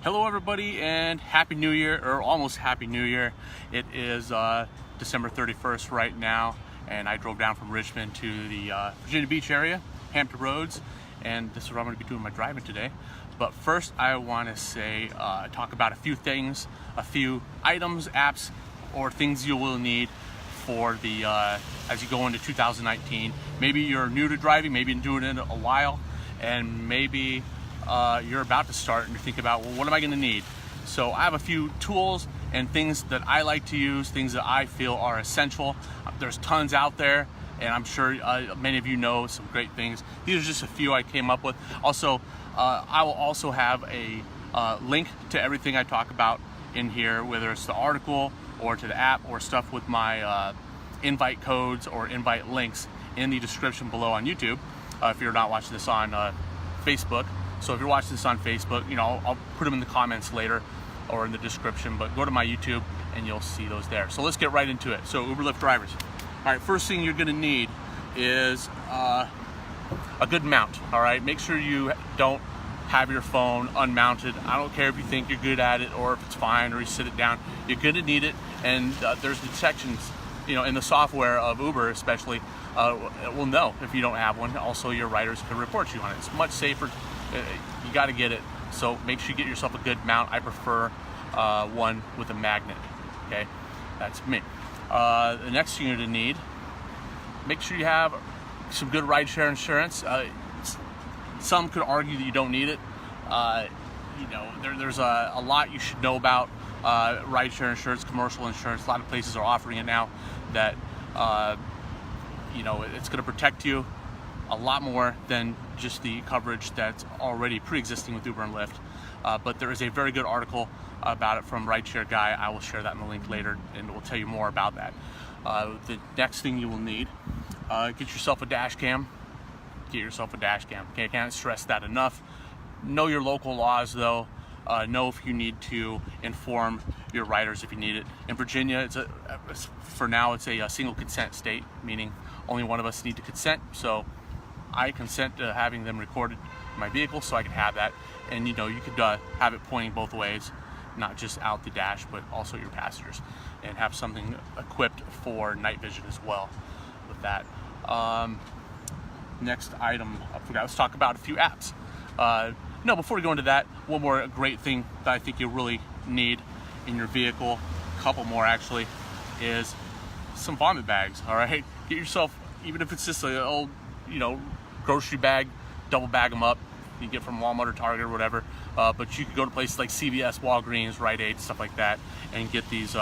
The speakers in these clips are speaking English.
Hello everybody and Happy New Year, or almost Happy New Year. It is December 31st right now, and I drove down from Richmond to the Virginia Beach area, Hampton Roads, and this is where I'm going to be doing my driving today. But first I want to say, talk about a few things, a few items, apps, or things you will need for the as you go into 2019. Maybe you're new to driving, maybe you've been doing it a while, and maybe you're about to start and you're thinking about, well, what am I going to need? So I have a few tools and things that I like to use, things that I feel are essential. There's tons out there, and I'm sure many of you know some great things. These are just a few I came up with. Also, I will also have a link to everything I talk about in here, whether it's the article or to the app or stuff with my invite codes or invite links in the description below on YouTube, if you're not watching this on Facebook. So if you're watching this on Facebook, you know, I'll put them in the comments later or in the description, but go to my YouTube and you'll see those there. So let's get right into it. So Uber Lyft drivers. All right, first thing you're gonna need is a good mount, all right? Make sure you don't have your phone unmounted. I don't care if you think you're good at it or if it's fine or you sit it down. You're gonna need it, and there's detections, you know, in the software of Uber especially, will know if you don't have one. Also, your riders can report you on it. It's much safer. You got to get it, so make sure you get yourself a good mount. I prefer one with a magnet. Okay, that's me. The next thing you're going to need, make sure you have some good rideshare insurance. Some could argue that you don't need it. You know, there's a lot you should know about rideshare insurance, commercial insurance. A lot of places are offering it now that you know, it's going to protect you a lot more than just the coverage that's already pre-existing with Uber and Lyft. But there is a very good article about it from Rideshare Guy. I will share that in the link later, and we'll tell you more about that. The next thing you will need, get yourself a dash cam. Get yourself a dash cam. Okay, I can't stress that enough. Know your local laws though. Know if you need to inform your riders if you need it. In Virginia, for now it's a single consent state, meaning only one of us need to consent. So I consent to having them recorded in my vehicle so I can have that. And you know, you could have it pointing both ways, not just out the dash, but also your passengers, and have something equipped for night vision as well with that. Next item, I forgot, let's talk about a few apps. No, before we go into that, one more great thing that I think you really need in your vehicle, a couple more actually, is some vomit bags, all right? Get yourself, even if it's just an old, you know, grocery bag, double bag them up. You can get from Walmart or Target or whatever, but you could go to places like CVS, Walgreens, Rite Aid, stuff like that, and get these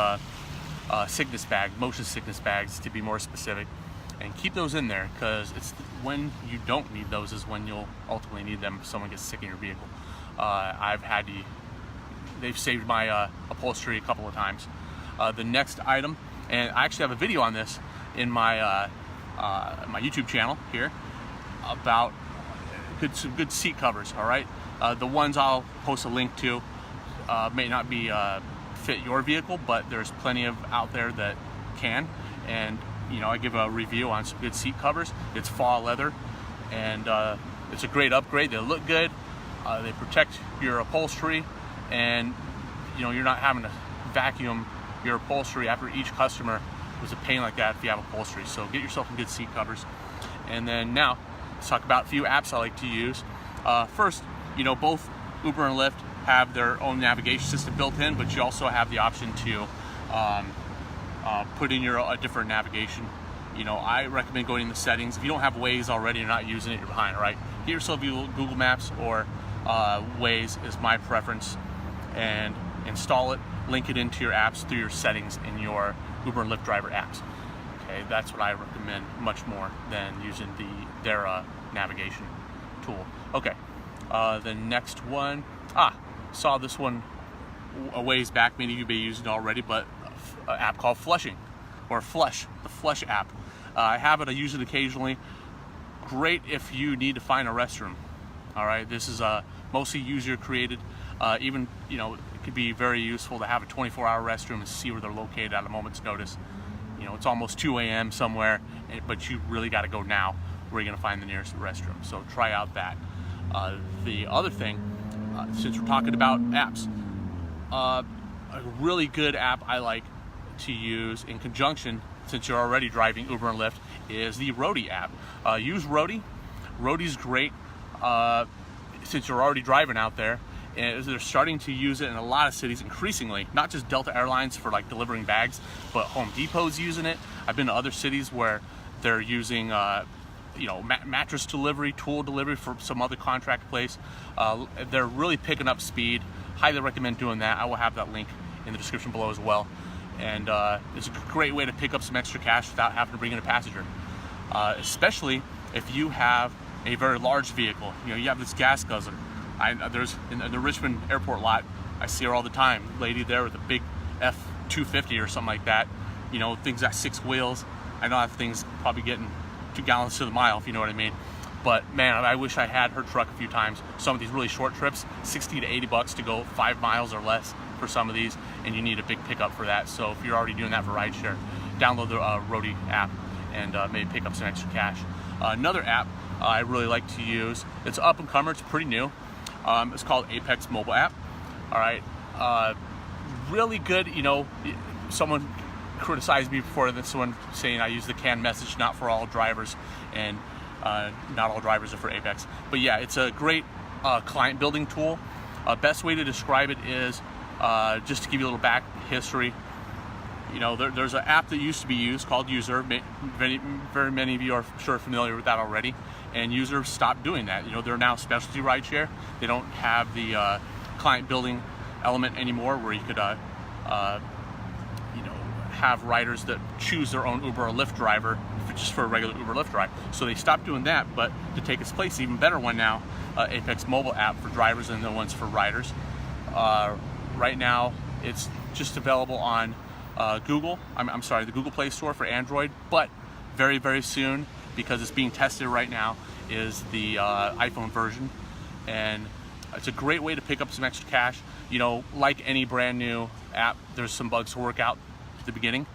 sickness bags, motion sickness bags to be more specific, and keep those in there, because it's when you don't need those is when you'll ultimately need them if someone gets sick in your vehicle. They've saved my upholstery a couple of times. The next item, and I actually have a video on this in my my YouTube channel here about some good seat covers. All right, the ones I'll post a link to may not be fit your vehicle, but there's plenty of out there that can. And you know, I give a review on some good seat covers. It's fall leather, and it's a great upgrade. They look good. They protect your upholstery, and you know, you're not having to vacuum your upholstery after each customer. It was a pain like that if you have upholstery. So get yourself some good seat covers. And then now let's talk about a few apps I like to use. First, you know, both Uber and Lyft have their own navigation system built in, but you also have the option to put in a different navigation. You know, I recommend going in the settings. If you don't have Waze already, you're not using it, you're behind, right? Get yourself Google Maps or Waze is my preference, and install it, link it into your apps through your settings in your Uber and Lyft driver apps. Okay, that's what I recommend much more than using their navigation tool. Okay, the next one, saw this one a ways back, maybe you've been using it already, but an app called Flushing, or Flush, the Flush app. I have it, I use it occasionally. Great if you need to find a restroom. All right, this is mostly user created. Even, you know, it could be very useful to have a 24-hour restroom and see where they're located at a moment's notice. You know, it's almost 2 a.m. somewhere, but you really got to go now where you're going to find the nearest restroom. So try out that. The other thing since we're talking about apps, a really good app I like to use in conjunction, since you're already driving Uber and Lyft, is the Roadie app. Use Roadie. Roadie's great since you're already driving out there, and they're starting to use it in a lot of cities increasingly, not just Delta Airlines for like delivering bags, but Home Depot's using it. I've been to other cities where they're using mattress delivery, tool delivery for some other contract place. They're really picking up speed. Highly recommend doing that. I will have that link in the description below as well. And it's a great way to pick up some extra cash without having to bring in a passenger, especially if you have a very large vehicle. You have this gas guzzler. There's in the Richmond airport lot, I see her all the time. Lady there with a big F-250 or something like that. Things got 6 wheels. I know that thing's probably getting 2 gallons to the mile, if you know what I mean. But man, I wish I had her truck a few times. Some of these really short trips, 60 to 80 bucks to go 5 miles or less for some of these, and you need a big pickup for that. So if you're already doing that for rideshare, download the Roadie app and maybe pick up some extra cash. Another app I really like to use, it's up and comer, it's pretty new. It's called Apex mobile app. All right, really good. Someone criticized me before this one, saying I use the canned message, not for all drivers, and not all drivers are for Apex. But yeah, it's a great client building tool. Best way to describe it is just to give you a little back history. There's an app that used to be used called User. Very many of you are sure familiar with that already. And User stopped doing that. They're now specialty rideshare. They don't have the client building element anymore, where you could have riders that choose their own Uber or Lyft driver just for a regular Uber Lyft ride. So they stopped doing that, but to take its place, even better one now, Apex mobile app for drivers and the ones for riders. Right now, it's just available on Google. I'm sorry, the Google Play Store for Android, but very, very soon, because it's being tested right now, is the iPhone version. And it's a great way to pick up some extra cash. Like any brand new app, there's some bugs to work out at the beginning.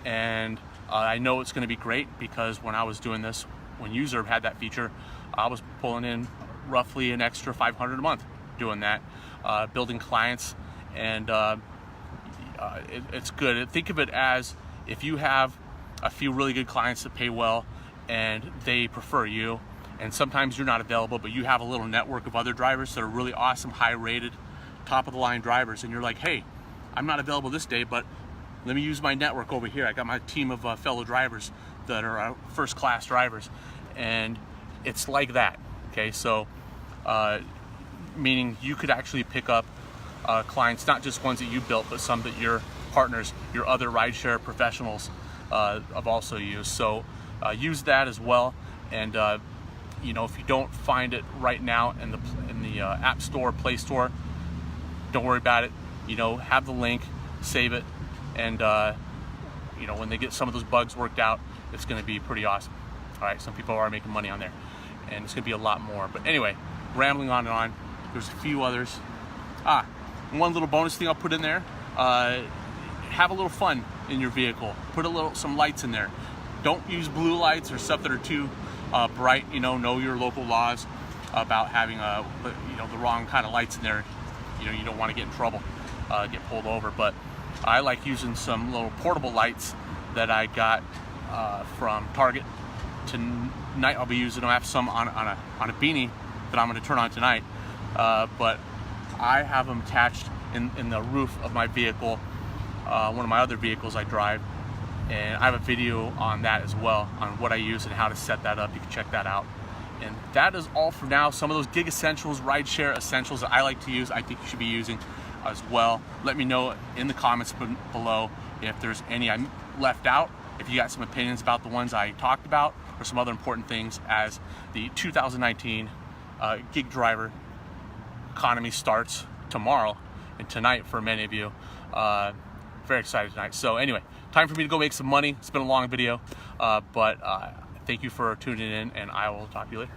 And I know it's going to be great, because when I was doing this, when User had that feature, I was pulling in roughly an extra $500 a month doing that, building clients, and it's good. Think of it as if you have a few really good clients that pay well and they prefer you, and sometimes you're not available, but you have a little network of other drivers that are really awesome, high rated, top of the line drivers, and you're like, hey, I'm not available this day, but let me use my network over here. I got my team of fellow drivers that are first class drivers, and it's like that. Okay, so meaning you could actually pick up clients, not just ones that you built, but some that your partners, your other rideshare professionals have also used. So use that as well. And if you don't find it right now in the App Store, Play Store, don't worry about it. Have the link, save it, and when they get some of those bugs worked out, it's going to be pretty awesome. All right, some people are making money on there, and it's going to be a lot more. But anyway, rambling on and on. There's a few others. One little bonus thing I'll put in there: have a little fun in your vehicle. Put some lights in there. Don't use blue lights or stuff that are too bright. Know your local laws about having the wrong kind of lights in there. You don't want to get in trouble, get pulled over. But I like using some little portable lights that I got from Target. Tonight I'll be using them. I have some on a beanie that I'm going to turn on tonight. But I have them attached in the roof of my vehicle, one of my other vehicles I drive, and I have a video on that as well, on what I use and how to set that up. You can check that out. And that is all for now. Some of those gig essentials, rideshare essentials that I like to use, I think you should be using as well. Let me know in the comments below if there's any I left out, if you got some opinions about the ones I talked about, or some other important things, as the 2019 gig driver economy starts tomorrow and tonight for many of you. Very excited tonight. So anyway, time for me to go make some money. It's been a long video, but thank you for tuning in, and I will talk to you later.